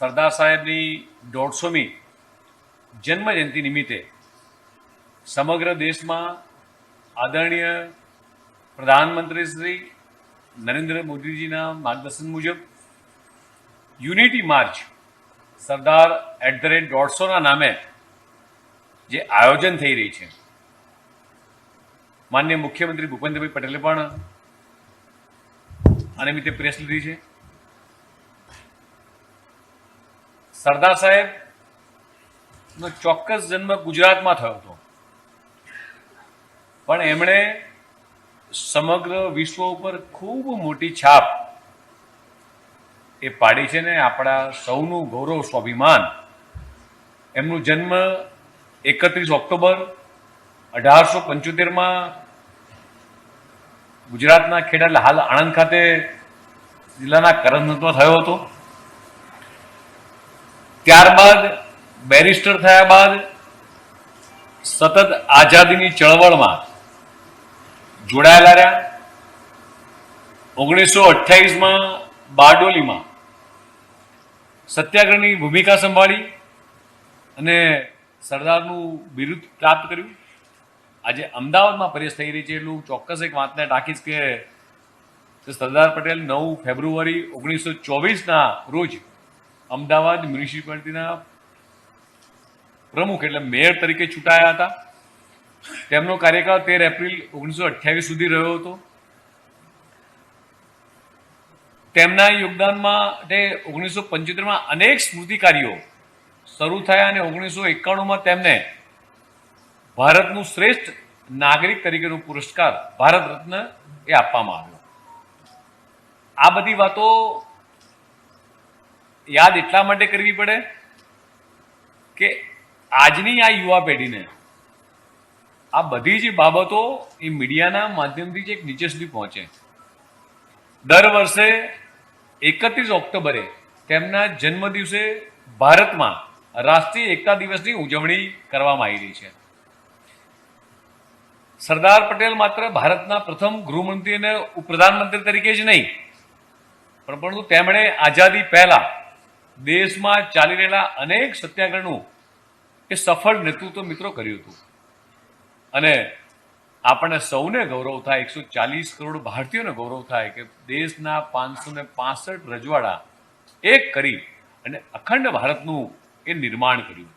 સરદાર સાહેબની 150મી જન્મજયંતિ નિમિત્તે સમગ્ર દેશમાં આદરણીય પ્રધાનમંત્રી શ્રી નરેન્દ્ર મોદીજીના માર્ગદર્શન મુજબ યુનિટી માર્ચ સરદાર @150ના નામે જે આયોજન થઈ રહી છે, માનનીય મુખ્યમંત્રી ભૂપેન્દ્રભાઈ પટેલે પણ આ નિમિત્તે પ્રેસ લીધી છે. સરદાર સાહેબનો ચોક્કસ જન્મ ગુજરાતમાં થયો હતો, પણ એમણે સમગ્ર વિશ્વ ઉપર ખૂબ મોટી છાપ એ પાડી છે ને આપણા સૌનું ગૌરવ સ્વાભિમાન. એમનો જન્મ 31 ઓક્ટોબર 1875માં ગુજરાતના ખેડા, હાલ આણંદ ખાતે જિલ્લાના કરજણમાં થયો હતો. ત્યારબાદ બેરિસ્ટર થયા બાદ સતત આઝાદીની ચળવળમાં જોડાયેલા રહ્યા. 1928માં બારડોલીમાં સત્યાગ્રહની ભૂમિકા સંભાળી અને સરદારનું બિરુદ પ્રાપ્ત કર્યું. આજે અમદાવાદમાં પરેશ થઈ રહી છે એટલું ચોક્કસ એક વાતને ટાંકીશ કે સરદાર પટેલ 9 ફેબ્રુઆરી 1924ના રોજ અમદાવાદ મ્યુનિસિપાલિટીના પ્રમુખ એટલે મેયર તરીકે ચૂંટાયા હતા. તેમનો કાર્યકાળ 13 એપ્રિલ 1928 સુધી રહ્યો હતો. તેમના યોગદાન માટે 1975માં અનેક સ્મૃતિ કાર્યો શરૂ થયા અને 1991માં તેમને ભારતનું શ્રેષ્ઠ નાગરિક તરીકેનો પુરસ્કાર ભારત રત્ન એ આપવામાં આવ્યો. આ બધી વાતો યાદ એટલા માટે કરવી પડે કે આજની આ યુવા પેઢીને આ બધી જ બાબતો એ મીડિયાના માધ્યમથી જ એક નીચે સુધી પહોંચે. દર વર્ષે 31 ઓક્ટોબરે તેમના જન્મદિવસે ભારતમાં રાષ્ટ્રીય એકતા દિવસની ઉજવણી કરવામાં આવી રહી છે. સરદાર પટેલ માત્ર ભારતના પ્રથમ ગૃહમંત્રી અને ઉપપ્રધાનમંત્રી તરીકે જ નહીં, પરંતુ તેમણે આઝાદી પહેલા દેશમાં ચાલી રહેલા અનેક સત્યાગ્રહનું એ સફળ નેતૃત્વ મિત્રો કર્યું હતું. અને આપણને સૌને ગૌરવ થાય, 140 કરોડ ભારતીયોને ગૌરવ થાય કે દેશના 565 રજવાડા એક કરી અને અખંડ ભારતનું એ નિર્માણ કર્યું.